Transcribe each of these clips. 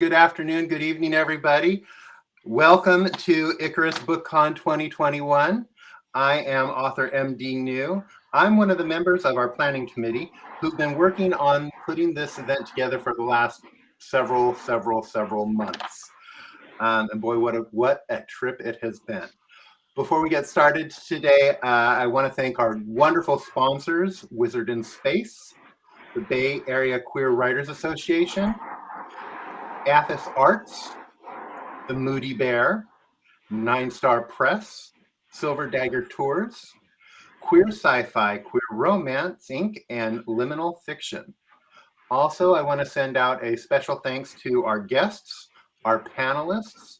Good afternoon, good evening, everybody. Welcome to Iqarus BookCon 2021. I am author MD New. I'm one of the members of our planning committee who've been working on putting this event together for the last several months. And boy, what a trip it has been. Before we get started today, I want to thank our wonderful sponsors, Wizard in Space, the Bay Area Queer Writers Association, Athos Arts, The Moody Bear, Nine Star Press, Silver Dagger Tours, Queer Sci-Fi, Queer Romance, Inc., and Liminal Fiction. Also, I want to send out a special thanks to our guests, our panelists,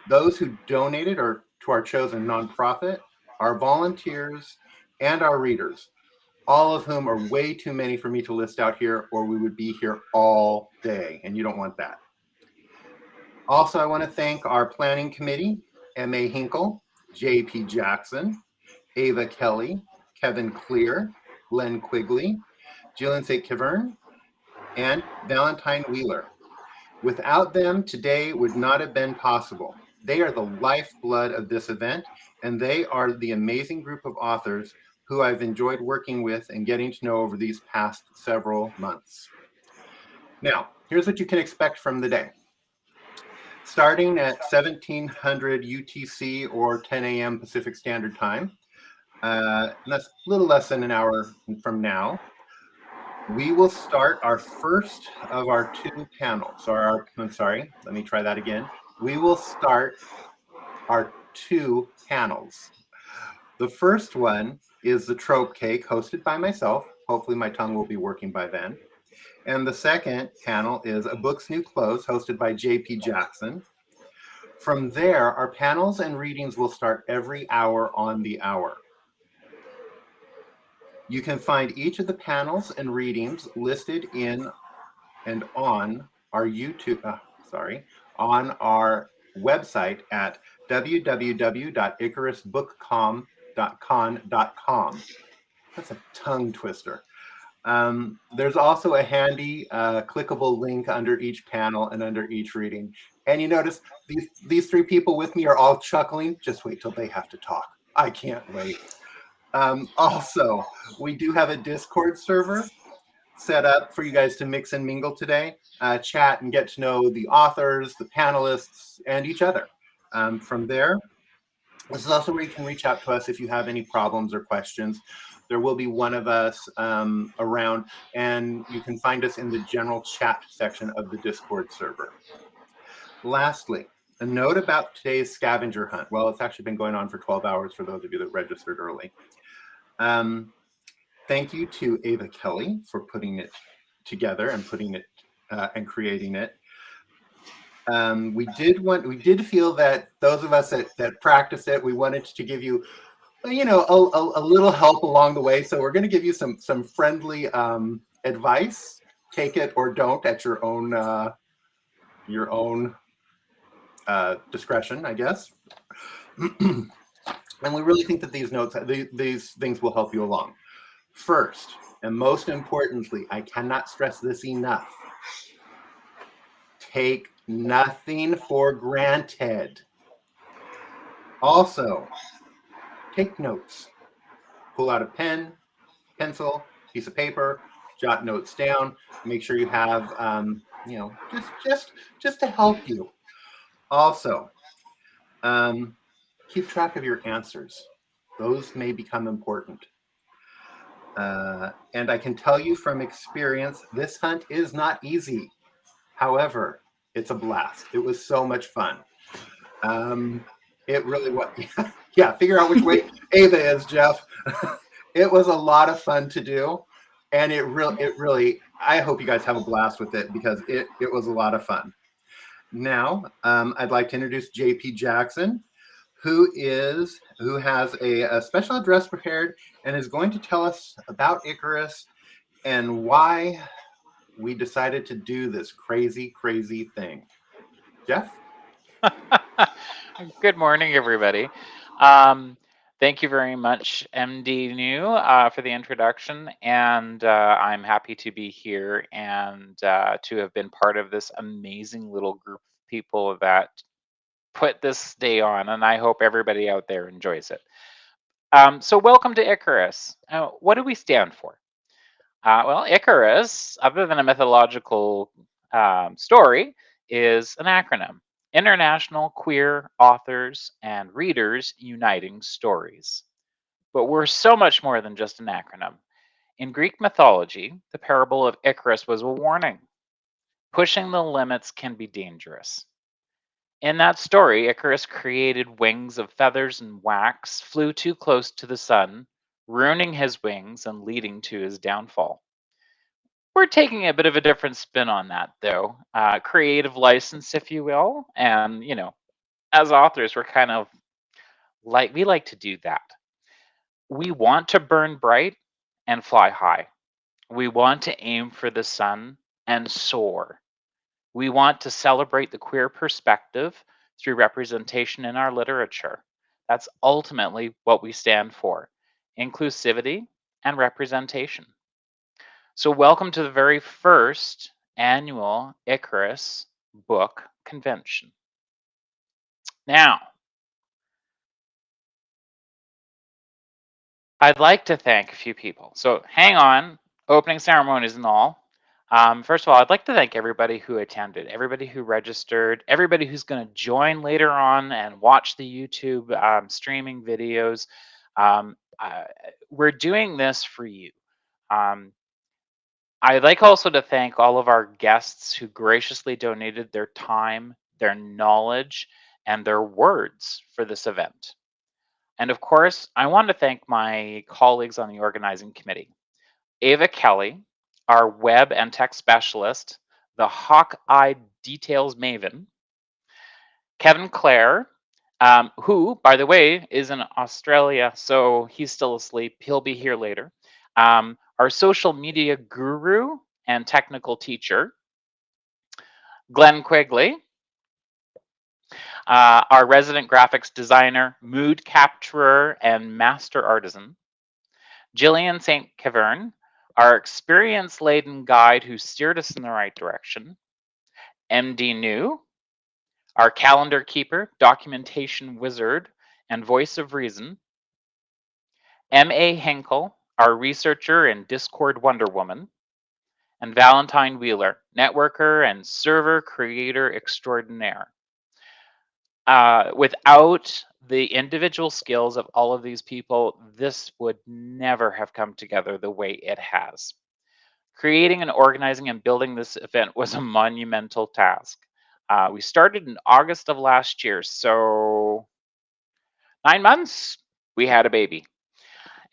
those who donated or to our chosen nonprofit, our volunteers, and our readers, all of whom are way too many for me to list out here, or we would be here all day, and you don't want that. Also, I want to thank our planning committee, M.A. Hinkle, J.P. Jackson, Ava Kelly, Kevin Clear, Glenn Quigley, Jillian St. Kivern, and Valentine Wheeler. Without them, today would not have been possible. They are the lifeblood of this event, and they are the amazing group of authors who I've enjoyed working with and getting to know over these past several months. Now, here's what you can expect from the day. Starting at 1700 UTC or 10 a.m. Pacific Standard Time, and that's a little less than an hour from now, we will start our first of our two panels. Let me try that again. We will start our two panels. The first one is the Trope Cake, hosted by myself. Hopefully my tongue will be working by then. And the second panel is A Book's New Clothes, hosted by J.P. Jackson. From there, our panels and readings will start every hour on the hour. You can find each of the panels and readings listed in and on our on our website at www.iqarusbookcom.com. That's a tongue twister. There's also a handy clickable link under each panel and under each reading. And you notice these three people with me are all chuckling. Just wait till they have to talk. I can't wait. Also, we do have a Discord server set up for you guys to mix and mingle today, chat and get to know the authors, the panelists, and each other. From there, this is also where you can reach out to us if you have any problems or questions. There will be one of us around, and you can find us in the general chat section of the Discord server. Lastly, a note about today's scavenger hunt. Well, it's actually been going on for 12 hours for those of you that registered early. Thank you to Ava Kelly for putting it together and putting it and creating it. We did feel that those of us that practiced it, we wanted to give you, a little help along the way. So we're going to give you some friendly advice. Take it or don't at your own discretion, I guess. And we really think that these things will help you along. First, and most importantly, I cannot stress this enough. Take nothing for granted. Also, take notes. Pull out a pen, pencil, piece of paper, jot notes down. Make sure you have, just to help you. Also, keep track of your answers. Those may become important. And I can tell you from experience, this hunt is not easy. However, it's a blast. It was so much fun. It really was. Yeah, figure out which way Ava is, Jeff. It was a lot of fun to do. And it really, I hope you guys have a blast with it because it was a lot of fun. Now, I'd like to introduce J.P. Jackson, who has a special address prepared and is going to tell us about Iqarus and why we decided to do this crazy thing. Jeff? Good morning, everybody. Um, Thank you very much, MD New, for the introduction. And I'm happy to be here and to have been part of this amazing little group of people that put this day on. And I hope everybody out there enjoys it. So, welcome to Iqarus. What do we stand for? Well, Iqarus, other than a mythological story, is an acronym: International Queer Authors and Readers Uniting Stories. But we're so much more than just an acronym. In Greek mythology, the parable of Icarus was a warning. Pushing the limits can be dangerous. In that story, Icarus created wings of feathers and wax, flew too close to the sun, ruining his wings and leading to his downfall. We're taking a bit of a different spin on that, though. Creative license, if you will. And, as authors, we're kind of we like to do that. We want to burn bright and fly high. We want to aim for the sun and soar. We want to celebrate the queer perspective through representation in our literature. That's ultimately what we stand for: inclusivity and representation. So, welcome to the very first annual Icarus Book Convention. Now, I'd like to thank a few people. So hang on, opening ceremonies and all. First of all, I'd like to thank everybody who attended, everybody who registered, everybody who's going to join later on and watch the YouTube streaming videos. Um, uh, we're doing this for you. Um, I'd like also to thank all of our guests who graciously donated their time, their knowledge, and their words for this event. And of course, I want to thank my colleagues on the organizing committee: Ava Kelly, our web and tech specialist, the hawk-eyed details maven; Kevin Clare, who, by the way, is in Australia, so he's still asleep. He'll be here later. Our social media guru and technical teacher, Glenn Quigley; our resident graphics designer, mood capturer, and master artisan, Jillian St. Kevern, our experience-laden guide who steered us in the right direction; MD New, our calendar keeper, documentation wizard, and voice of reason; M.A. Henkel, our researcher and Discord Wonder Woman; and Valentine Wheeler, networker and server creator extraordinaire. Without the individual skills of all of these people, this would never have come together the way it has. Creating and organizing and building this event was a monumental task. We started in August of last year, so 9 months, we had a baby.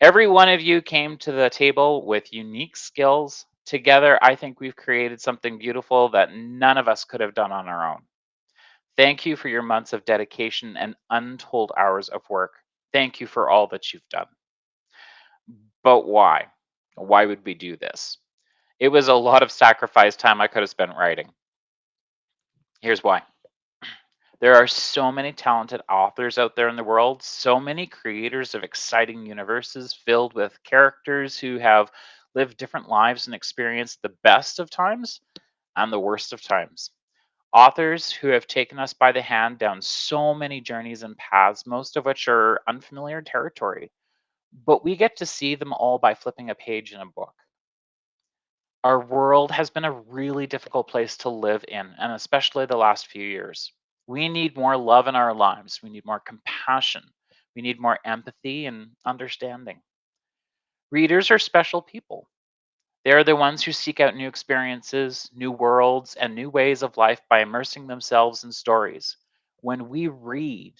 Every one of you came to the table with unique skills. Together, I think we've created something beautiful that none of us could have done on our own. Thank you for your months of dedication and untold hours of work. Thank you for all that you've done. But why? Why would we do this? It was a lot of sacrifice time I could have spent writing. Here's why. There are so many talented authors out there in the world, so many creators of exciting universes filled with characters who have lived different lives and experienced the best of times and the worst of times. Authors who have taken us by the hand down so many journeys and paths, most of which are unfamiliar territory, but we get to see them all by flipping a page in a book. Our world has been a really difficult place to live in, and especially the last few years. We need more love in our lives. We need more compassion. We need more empathy and understanding. Readers are special people. They are the ones who seek out new experiences, new worlds, and new ways of life by immersing themselves in stories. When we read,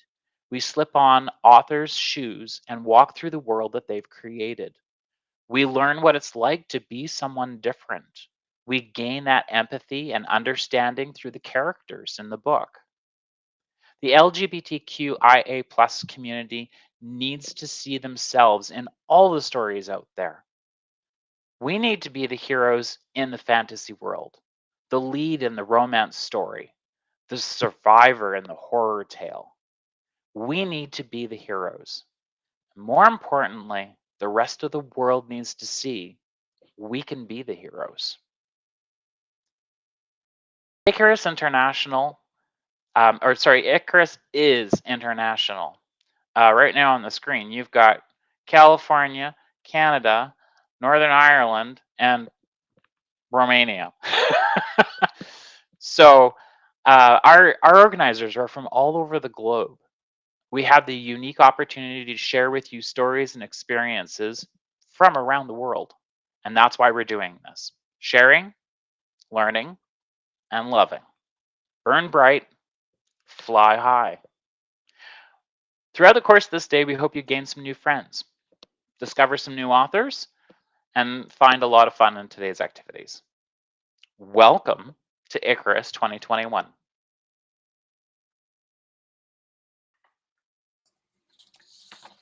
we slip on authors' shoes and walk through the world that they've created. We learn what it's like to be someone different. We gain that empathy and understanding through the characters in the book. The LGBTQIA plus community needs to see themselves in all the stories out there. We need to be the heroes in the fantasy world, the lead in the romance story, the survivor in the horror tale. We need to be the heroes. More importantly, the rest of the world needs to see we can be the heroes. Iqarus International, Iqarus is international. Right now on the screen, you've got California, Canada, Northern Ireland, and Romania. So our organizers are from all over the globe. We have the unique opportunity to share with you stories and experiences from around the world. And that's why we're doing this. Sharing, learning, and loving. Burn bright, fly high. Throughout the course of this day, we hope you gain some new friends, discover some new authors, and find a lot of fun in today's activities. Welcome to Iqarus 2021.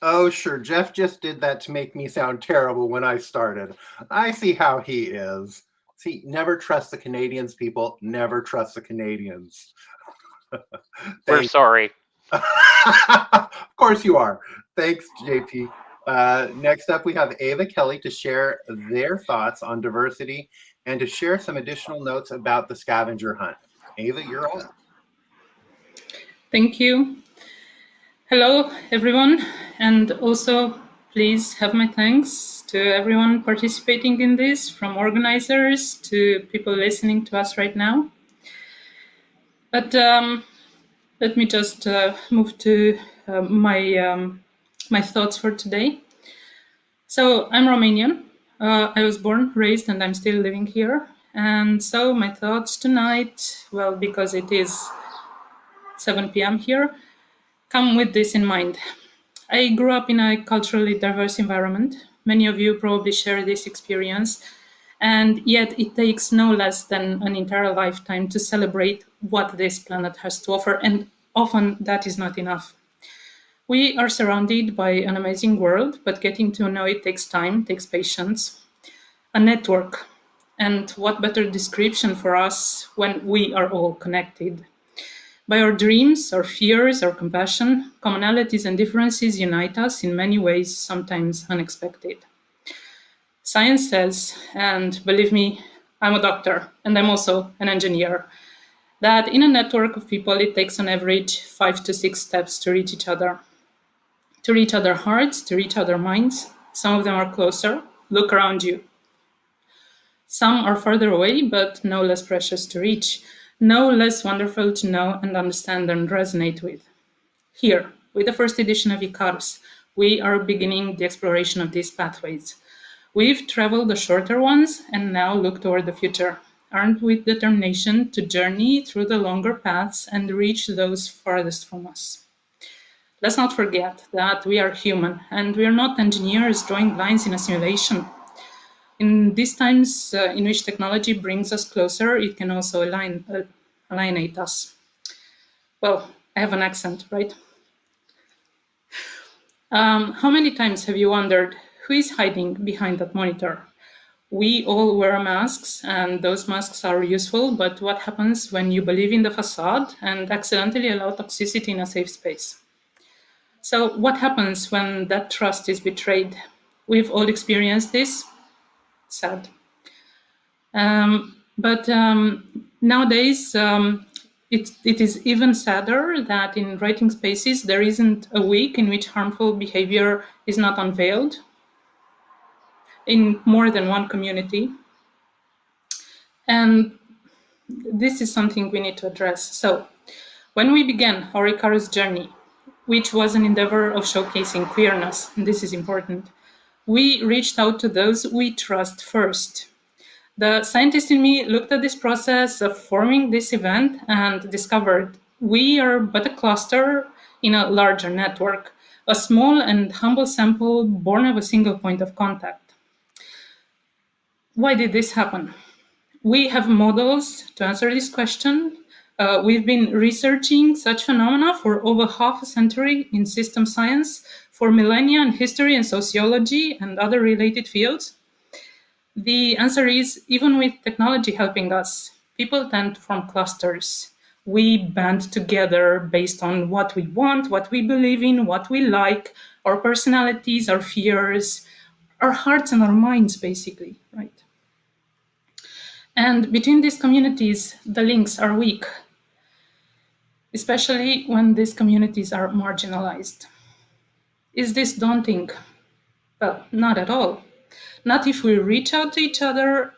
Oh, sure. Jeff just did that to make me sound terrible when I started. I see how he is. See, never trust the Canadians, people. Never trust the Canadians. We're sorry. Of course you are. Thanks, JP. Next up, we have Ava Kelly to share their thoughts on diversity and to share some additional notes about the Scavenger Hunt. Ava, you're up. Thank you. Hello, everyone. And also, please have my thanks to everyone participating in this, from organizers to people listening to us right now. But let me just move to my thoughts for today. So I'm Romanian. I was born, raised, and I'm still living here. And so my thoughts tonight, well, because it is 7 p.m. here, come with this in mind. I grew up in a culturally diverse environment. Many of you probably share this experience, and yet it takes no less than an entire lifetime to celebrate what this planet has to offer, and often that is not enough. We are surrounded by an amazing world, but getting to know it takes time, takes patience, a network. And what better description for us when we are all connected? By our dreams, our fears, our compassion, commonalities and differences unite us in many ways, sometimes unexpected. Science says, and believe me, I'm a doctor and I'm also an engineer, that in a network of people, it takes on average 5 to 6 steps to reach each other. To reach other hearts, to reach other minds. Some of them are closer. Look around you. Some are further away, but no less precious to reach, no less wonderful to know and understand and resonate with. Here, with the first edition of Iqarus, we are beginning the exploration of these pathways. We've traveled the shorter ones and now look toward the future, armed with determination to journey through the longer paths and reach those farthest from us. Let's not forget that we are human and we are not engineers drawing lines in a simulation. In these times in which technology brings us closer, it can also alienate us. Well, I have an accent, right? How many times have you wondered who is hiding behind that monitor? We all wear masks, and those masks are useful, but what happens when you believe in the facade and accidentally allow toxicity in a safe space? So what happens when that trust is betrayed? We've all experienced this. Sad. But nowadays, it is even sadder that in writing spaces, there isn't a week in which harmful behavior is not unveiled in more than one community. And this is something we need to address. So when we began our Iqarus journey, which was an endeavor of showcasing queerness, and this is important, we reached out to those we trust first. The scientist in me looked at this process of forming this event and discovered we are but a cluster in a larger network, a small and humble sample born of a single point of contact. Why did this happen? We have models to answer this question. We've been researching such phenomena for over half a century in system science, for millennia in history and sociology and other related fields. The answer is, even with technology helping us, people tend to form clusters. We band together based on what we want, what we believe in, what we like, our personalities, our fears, our hearts and our minds, basically, right? And between these communities, the links are weak, especially when these communities are marginalized. Is this daunting? Well, not at all. Not if we reach out to each other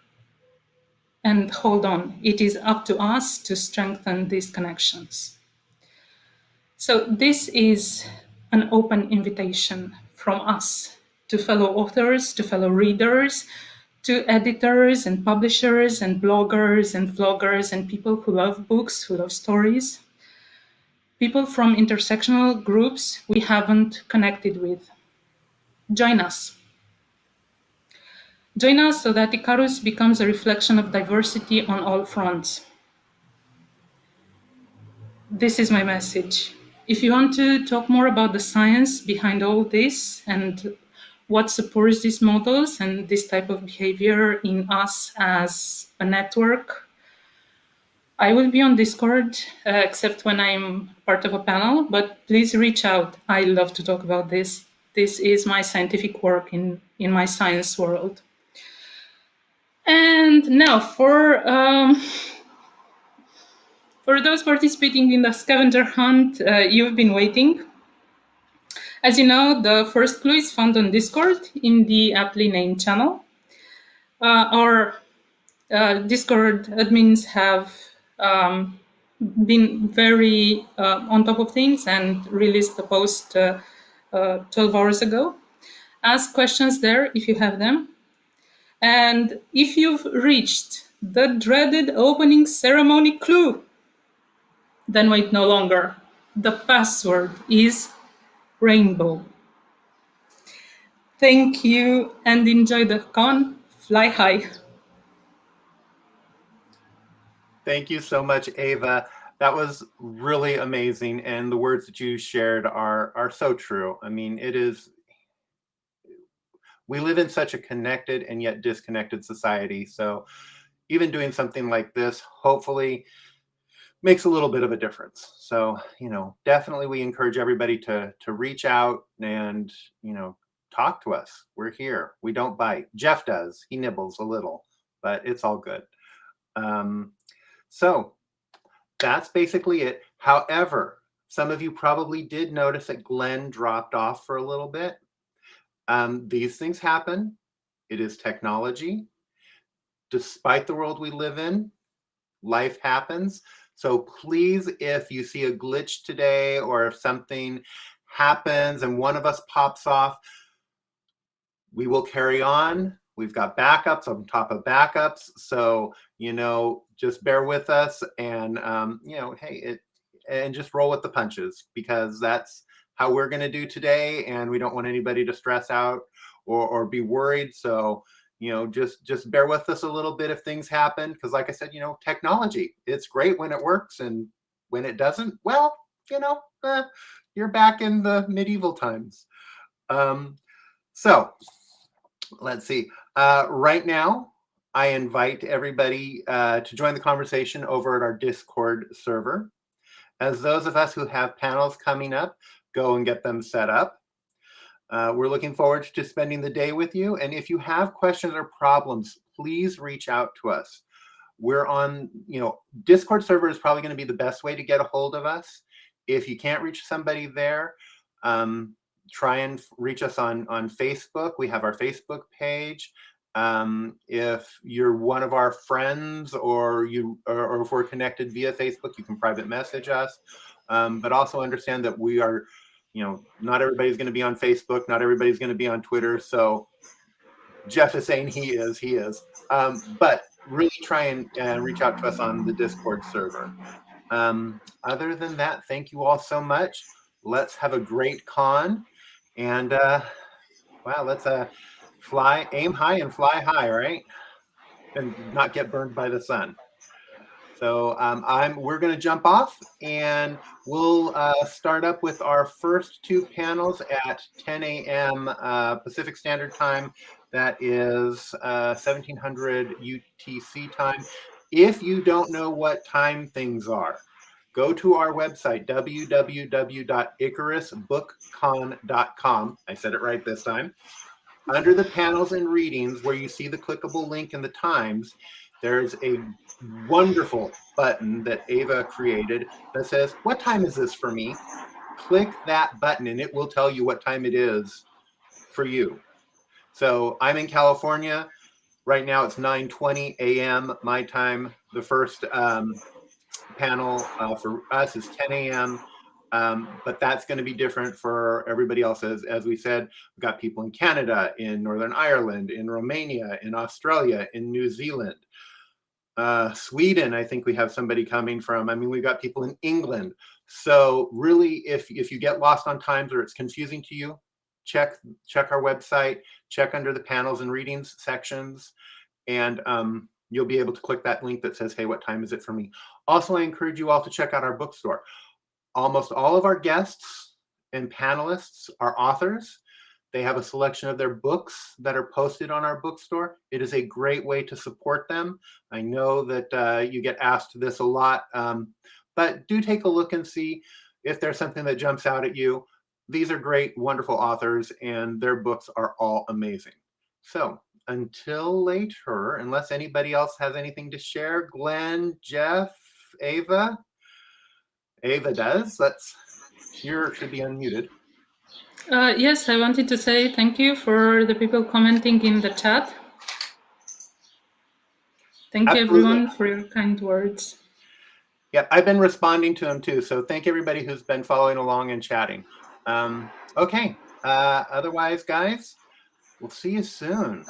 and hold on. It is up to us to strengthen these connections. So this is an open invitation from us to fellow authors, to fellow readers, to editors and publishers and bloggers and vloggers and people who love books, who love stories. People from intersectional groups we haven't connected with. Join us. Join us so that Iqarus becomes a reflection of diversity on all fronts. This is my message. If you want to talk more about the science behind all this and what supports these models and this type of behavior in us as a network, I will be on Discord, except when I'm part of a panel, but please reach out. I love to talk about this. This is my scientific work in my science world. And now for those participating in the Scavenger Hunt, you've been waiting. As you know, the first clue is found on Discord in the aptly named channel. Our Discord admins have been very on top of things and released the post 12 hours ago. Ask questions there if you have them. And if you've reached the dreaded opening ceremony clue, then wait no longer. The password is rainbow. Thank you and enjoy the con. Fly high. Thank you so much, Ava. That was really amazing. And the words that you shared are so true. I mean, we live in such a connected and yet disconnected society. So even doing something like this, hopefully makes a little bit of a difference. So, definitely we encourage everybody to reach out and, talk to us. We're here. We don't bite. Jeff does. He nibbles a little, but it's all good. So that's basically it. However, some of you probably did notice that Glenn dropped off for a little bit. These things happen. It is technology. Despite the world we live in, life happens. So please, if you see a glitch today or if something happens and one of us pops off, we will carry on. We've got backups on top of backups. So, just bear with us and, and just roll with the punches, because that's how we're going to do today. And we don't want anybody to stress out or be worried. So, just bear with us a little bit if things happen. Because like I said, technology, it's great when it works. And when it doesn't, well, you're back in the medieval times. So let's see. Right now, I invite everybody to join the conversation over at our Discord server. As those of us who have panels coming up, go and get them set up. We're looking forward to spending the day with you. And if you have questions or problems, please reach out to us. We're on, Discord server is probably going to be the best way to get a hold of us. If you can't reach somebody there, try and reach us on Facebook. We have our Facebook page. If you're one of our friends or if we're connected via Facebook, you can private message us. But also understand that we are, not everybody's going to be on Facebook. Not everybody's going to be on Twitter. So Jeff is saying he is. But really try and reach out to us on the Discord server. Other than that, thank you all so much. Let's have a great con. And wow, let's aim high and fly high, right? And not get burned by the sun. So we're going to jump off, and we'll start up with our first two panels at 10 a.m. Pacific Standard Time. That is 1700 UTC time. If you don't know what time things are, go to our website, www.iqarusbookcon.com. I said it right this time. Under the panels and readings, where you see the clickable link in the times, there's a wonderful button that Ava created that says, what time is this for me? Click that button and it will tell you what time it is for you. So I'm in California. Right now it's 9:20 a.m. my time. The first panel for us is 10 a.m. But that's going to be different for everybody else. As we said, we've got people in Canada, in Northern Ireland, in Romania, in Australia, in New Zealand, Sweden. I think we have somebody coming from. I mean, we've got people in England. So really, if you get lost on times or it's confusing to you, check our website, check under the panels and readings sections, and you'll be able to click that link that says, hey, what time is it for me? Also, I encourage you all to check out our bookstore. Almost all of our guests and panelists are authors. They have a selection of their books that are posted on our bookstore. It is a great way to support them. I know that you get asked this a lot, but do take a look and see if there's something that jumps out at you. These are great, wonderful authors, and their books are all amazing. So until later, unless anybody else has anything to share, Glenn, Jeff, Ava? Ava does. She should be unmuted. Yes, I wanted to say thank you for the people commenting in the chat. Thank you, everyone, for your kind words. Yeah, I've been responding to them too. So thank everybody who's been following along and chatting. Okay. Otherwise, guys, we'll see you soon.